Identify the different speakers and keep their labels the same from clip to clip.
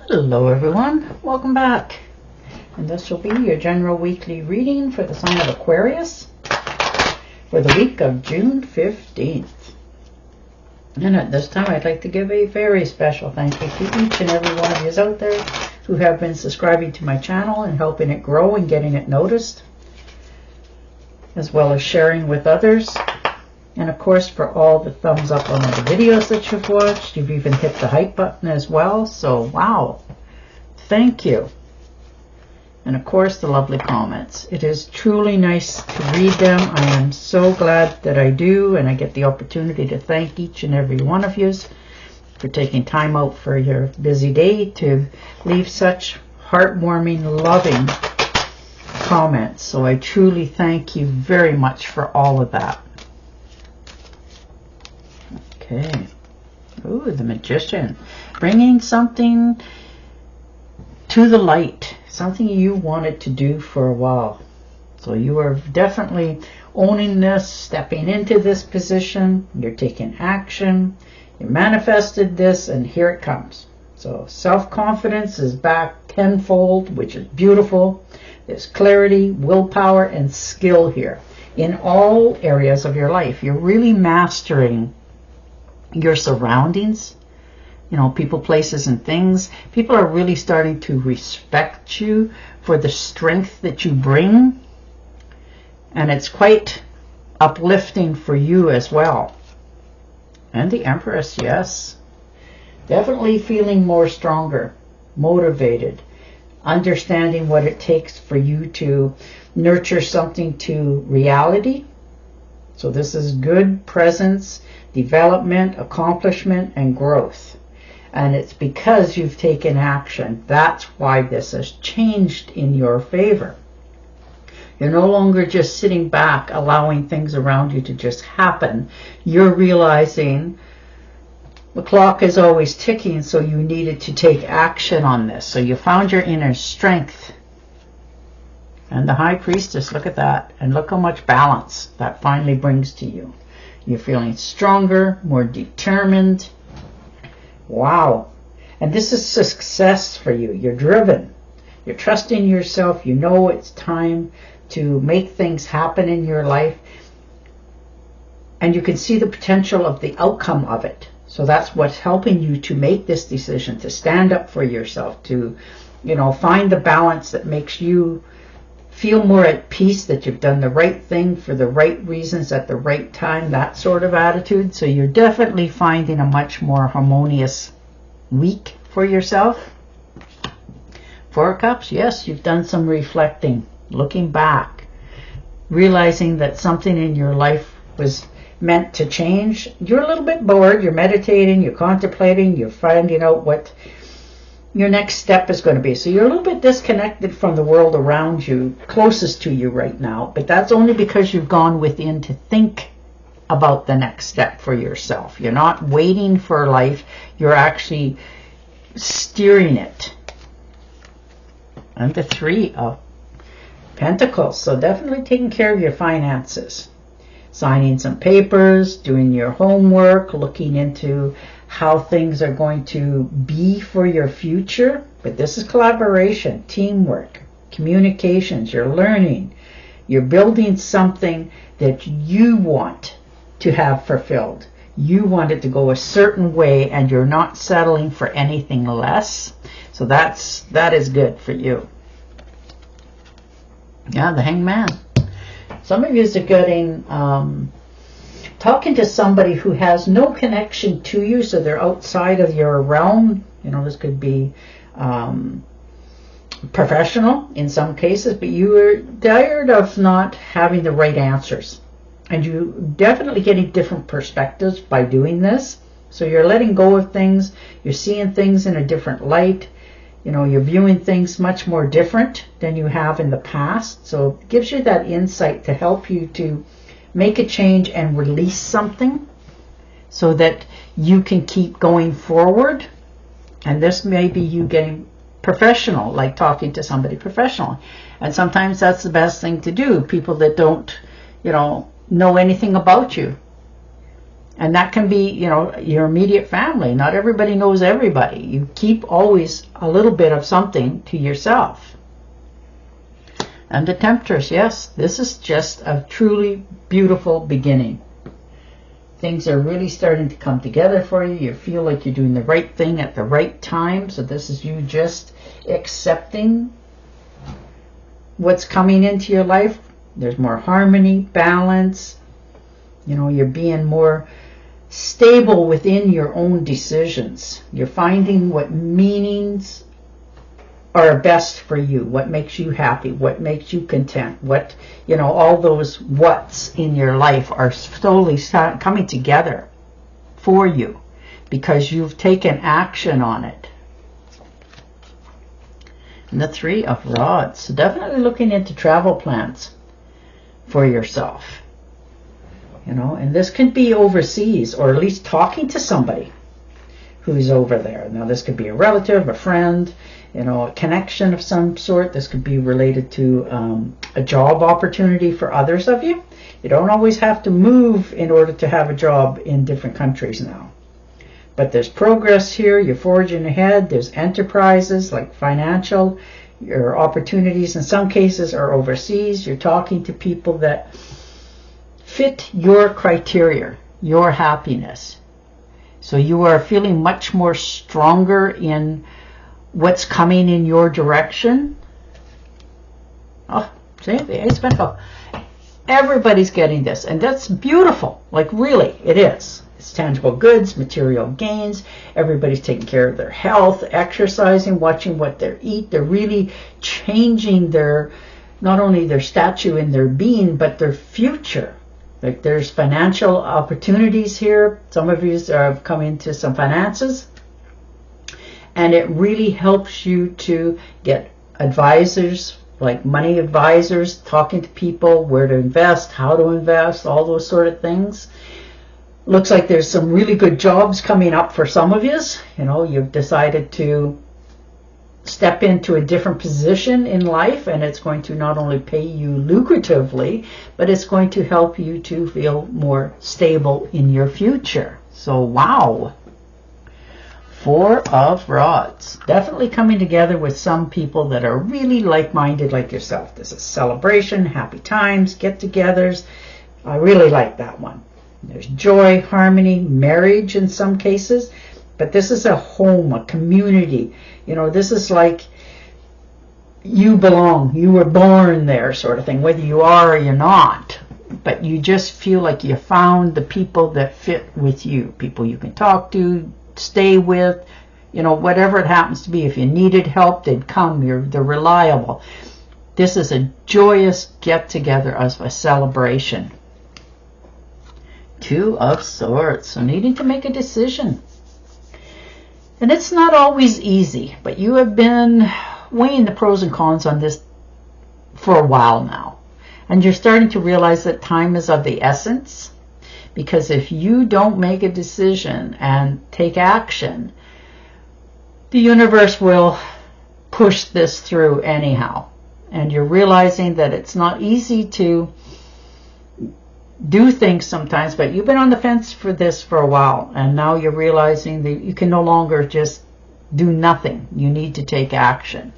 Speaker 1: Hello everyone, welcome back. And this will be your general weekly reading for the sign of Aquarius for the week of June 15th. And at this time I'd like to give a very special thank you to each and every one of you out there who have been subscribing to my channel and helping it grow and getting it noticed, as well as sharing with others. And of course, for all the thumbs up on all the videos that you've watched. You've even hit the hype button as well. So, wow. Thank you. And of course, the lovely comments. It is truly nice to read them. I am so glad that I do. And I get the opportunity to thank each and every one of you for taking time out for your busy day to leave such heartwarming, loving comments. So I truly thank you very much for all of that. Okay. Ooh, the Magician. Bringing something to the light. Something you wanted to do for a while. So you are definitely owning this, stepping into this position. You're taking action. You manifested this, and here it comes. So self-confidence is back tenfold, which is beautiful. There's clarity, willpower, and skill here. In all areas of your life, you're really mastering your surroundings, you know, people, places, and things. People are really starting to respect you for the strength that you bring, and it's quite uplifting for you as well. And the Empress, yes, definitely feeling more stronger, motivated, understanding what it takes for you to nurture something to reality. So this is good presence, development, accomplishment, and growth. And it's because you've taken action. That's why this has changed in your favor. You're no longer just sitting back, allowing things around you to just happen. You're realizing the clock is always ticking, so you needed to take action on this. So you found your inner strength. And the High Priestess, look at that. And look how much balance that finally brings to you. You're feeling stronger, more determined. Wow. And this is success for you. You're driven. You're trusting yourself. You know it's time to make things happen in your life. And you can see the potential of the outcome of it. So that's what's helping you to make this decision, to stand up for yourself, to, you know, find the balance that makes you feel more at peace, that you've done the right thing for the right reasons at the right time, that sort of attitude. So you're definitely finding a much more harmonious week for yourself. Four of Cups, yes, you've done some reflecting, looking back, realizing that something in your life was meant to change. You're a little bit bored, you're meditating, you're contemplating, you're finding out what your next step is going to be. So you're a little bit disconnected from the world around you, closest to you right now, but that's only because you've gone within to think about the next step for yourself. You're not waiting for life, you're actually steering it. And the Three of Pentacles, so definitely taking care of your finances. Signing some papers, doing your homework, looking into how things are going to be for your future. But this is collaboration, teamwork, communications. You're learning. You're building something that you want to have fulfilled. You want it to go a certain way, and you're not settling for anything less. So that is good for you. Yeah, the Hangman. Some of you are getting talking to somebody who has no connection to you, so they're outside of your realm. You know, this could be professional in some cases, but you are tired of not having the right answers. And you definitely getting different perspectives by doing this. So you're letting go of things. You're seeing things in a different light. You know, you're viewing things much more different than you have in the past. So it gives you that insight to help you to make a change and release something so that you can keep going forward. And this may be you getting professional, like talking to somebody professional. And sometimes that's the best thing to do. People that don't, you know anything about you. And that can be, you know, your immediate family. Not everybody knows everybody. You keep always a little bit of something to yourself. And the Temptress, yes, this is just a truly beautiful beginning. Things are really starting to come together for you. You feel like you're doing the right thing at the right time. So this is you just accepting what's coming into your life. There's more harmony, balance. You know, you're being more stable within your own decisions. You're finding what meanings are best for you, what makes you happy, what makes you content, what, you know, all those what's in your life are slowly coming together for you because you've taken action on it. And the Three of Rods. So definitely looking into travel plans for yourself. You know, and this could be overseas, or at least talking to somebody who's over there. Now this could be a relative, a friend, you know, a connection of some sort. This could be related to a job opportunity for others of you. You don't always have to move in order to have a job in different countries now. But there's progress here. You're forging ahead. There's enterprises like financial. Your opportunities in some cases are overseas. You're talking to people that fit your criteria, your happiness. So you are feeling much more stronger in what's coming in your direction. Oh, see, the Ace of Pentacles. Everybody's getting this, and that's beautiful. Like, really, it is. It's tangible goods, material gains. Everybody's taking care of their health, exercising, watching what they eat. They're really changing their, not only their statue in their being, but their future. Like, there's financial opportunities here. Some of you have come into some finances, and it really helps you to get advisors, like money advisors, talking to people, where to invest, how to invest, all those sort of things. Looks like there's some really good jobs coming up for some of you. You know, you've decided to step into a different position in life, and it's going to not only pay you lucratively, but it's going to help you to feel more stable in your future. So, wow. Four of Rods. Definitely coming together with some people that are really like-minded like yourself. This is celebration, happy times, get-togethers. I really like that one. There's joy, harmony, marriage in some cases. But this is a home, a community. You know, this is like you belong. You were born there sort of thing, whether you are or you're not. But you just feel like you found the people that fit with you. People you can talk to, stay with, you know, whatever it happens to be. If you needed help, they'd come. They're reliable. This is a joyous get-together as a celebration. Two of Swords. So needing to make a decision. And it's not always easy, but you have been weighing the pros and cons on this for a while now. And you're starting to realize that time is of the essence. Because if you don't make a decision and take action, the universe will push this through anyhow. And you're realizing that it's not easy to do things sometimes, but you've been on the fence for this for a while, and now you're realizing that you can no longer just do nothing. You need to take action.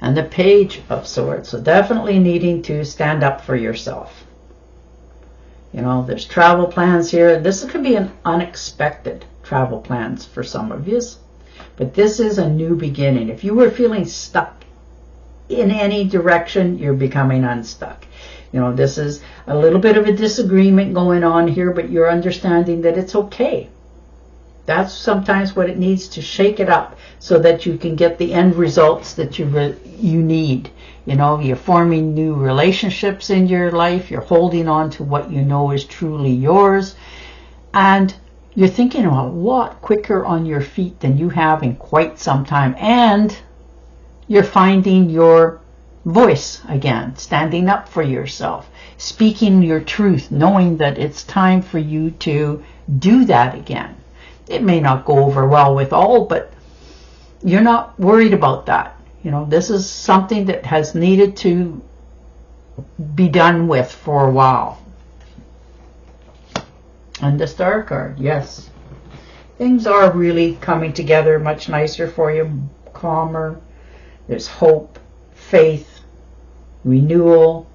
Speaker 1: And the Page of Swords. So definitely needing to stand up for yourself. You know, there's travel plans here. This could be an unexpected travel plans for some of you, but this is a new beginning. If you were feeling stuck in any direction, you're becoming unstuck. You know, this is a little bit of a disagreement going on here, but you're understanding that it's okay. That's sometimes what it needs to shake it up so that you can get the end results that you need. You know, you're forming new relationships in your life. You're holding on to what you know is truly yours. And you're thinking a lot quicker on your feet than you have in quite some time. And you're finding your voice again, standing up for yourself, speaking your truth, knowing that it's time for you to do that again. It may not go over well with all, but you're not worried about that. You know, this is something that has needed to be done with for a while. And the Star card, yes. Things are really coming together much nicer for you, calmer. There's hope, faith, renewal.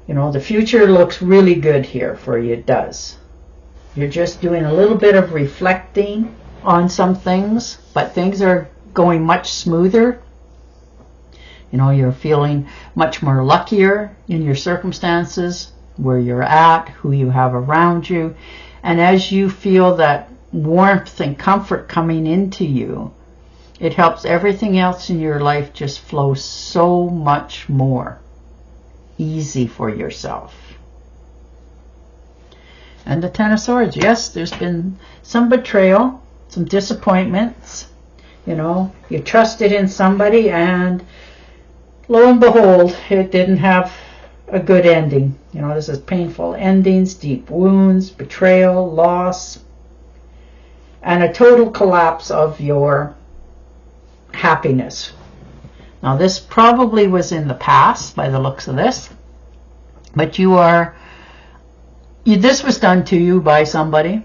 Speaker 1: You know, the future looks really good here for you, it does. You're just doing a little bit of reflecting on some things, but things are going much smoother. You know, you're feeling much more luckier in your circumstances, where you're at, who you have around you. And as you feel that warmth and comfort coming into you, it helps everything else in your life just flow so much more easy for yourself. And the Ten of Swords, yes, there's been some betrayal, some disappointments. You know, you trusted in somebody and lo and behold, it didn't have a good ending. You know, this is painful endings, deep wounds, betrayal, loss, and a total collapse of your happiness. Now, this probably was in the past by the looks of this, but this was done to you by somebody,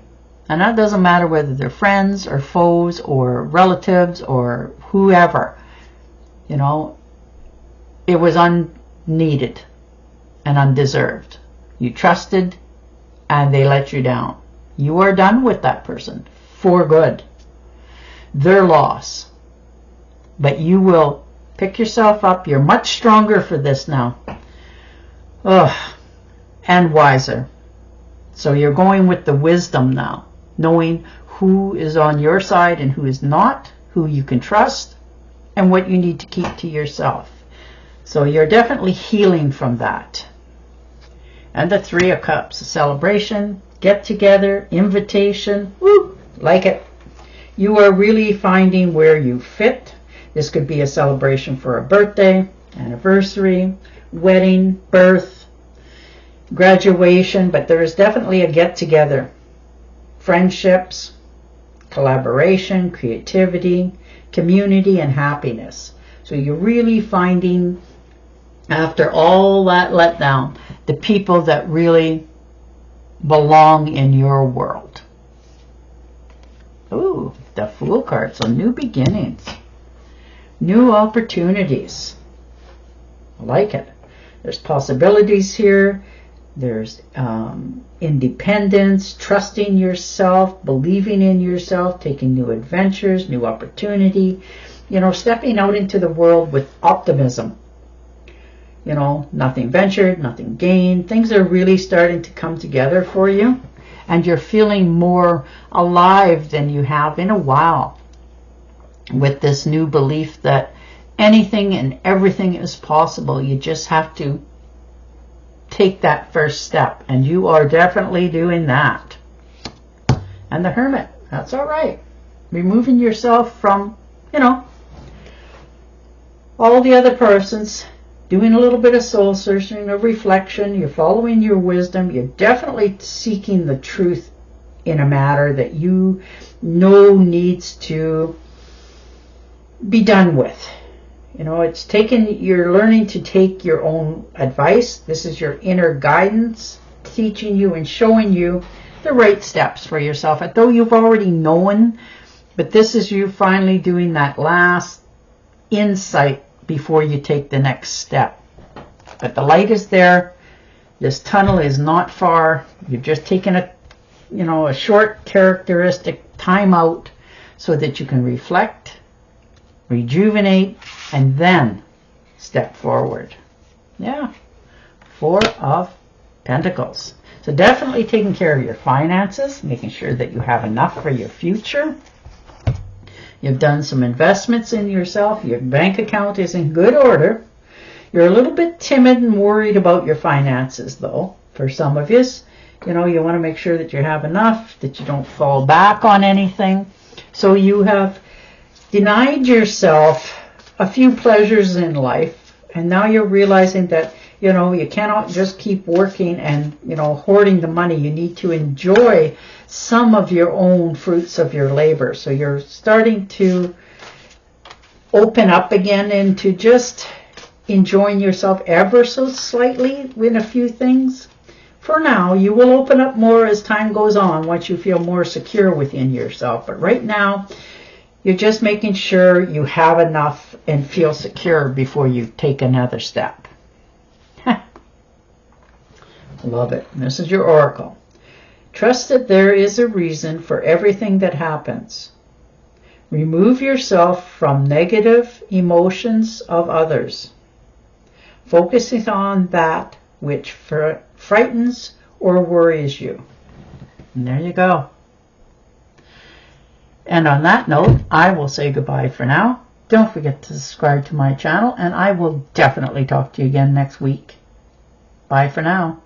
Speaker 1: and that doesn't matter whether they're friends or foes or relatives or whoever. You know, it was unneeded and undeserved. You trusted and they let you down. You are done with that person for good. Their loss. But you will pick yourself up. You're much stronger for this now. And wiser. So you're going with the wisdom now, knowing who is on your side and who is not, who you can trust, and what you need to keep to yourself. So you're definitely healing from that. And the Three of Cups, a celebration, get together, invitation, woo, like it. You are really finding where you fit. This could be a celebration for a birthday, anniversary, wedding, birth, graduation, but there is definitely a get together. Friendships, collaboration, creativity, community, and happiness. So you're really finding, after all that letdown, the people that really belong in your world. Ooh, the Fool card. So new beginnings, new opportunities. I like it. There's possibilities here. There's independence, trusting yourself, believing in yourself, taking new adventures, new opportunity. You know, stepping out into the world with optimism. You know, nothing ventured, nothing gained. Things are really starting to come together for you. And you're feeling more alive than you have in a while. With this new belief that anything and everything is possible. You just have to take that first step. And you are definitely doing that. And the Hermit. That's all right. Removing yourself from, you know, all the other persons. Doing a little bit of soul searching, of reflection. You're following your wisdom. You're definitely seeking the truth in a matter that you know needs to be done with. You know, you're learning to take your own advice. This is your inner guidance, teaching you and showing you the right steps for yourself. Though you've already known, but this is you finally doing that last insight before you take the next step. But the light is there. This tunnel is not far. You've just taken a short characteristic time out so that you can reflect, rejuvenate, and then step forward. Yeah. Four of Pentacles. So definitely taking care of your finances, making sure that you have enough for your future. You've done some investments in yourself. Your bank account is in good order. You're a little bit timid and worried about your finances, though. For some of you, you know, you want to make sure that you have enough, that you don't fall back on anything. So you have denied yourself a few pleasures in life, and now you're realizing that, you know, you cannot just keep working and, you know, hoarding the money. You need to enjoy some of your own fruits of your labor. So you're starting to open up again into just enjoying yourself ever so slightly in a few things. For now, you will open up more as time goes on once you feel more secure within yourself. But right now, you're just making sure you have enough and feel secure before you take another step. Love it. This is your oracle. Trust that there is a reason for everything that happens. Remove yourself from negative emotions of others, focusing on that which frightens or worries you. And there you go. And on that note, I will say goodbye for now. Don't forget to subscribe to my channel, and I will definitely talk to you again next week. Bye for now.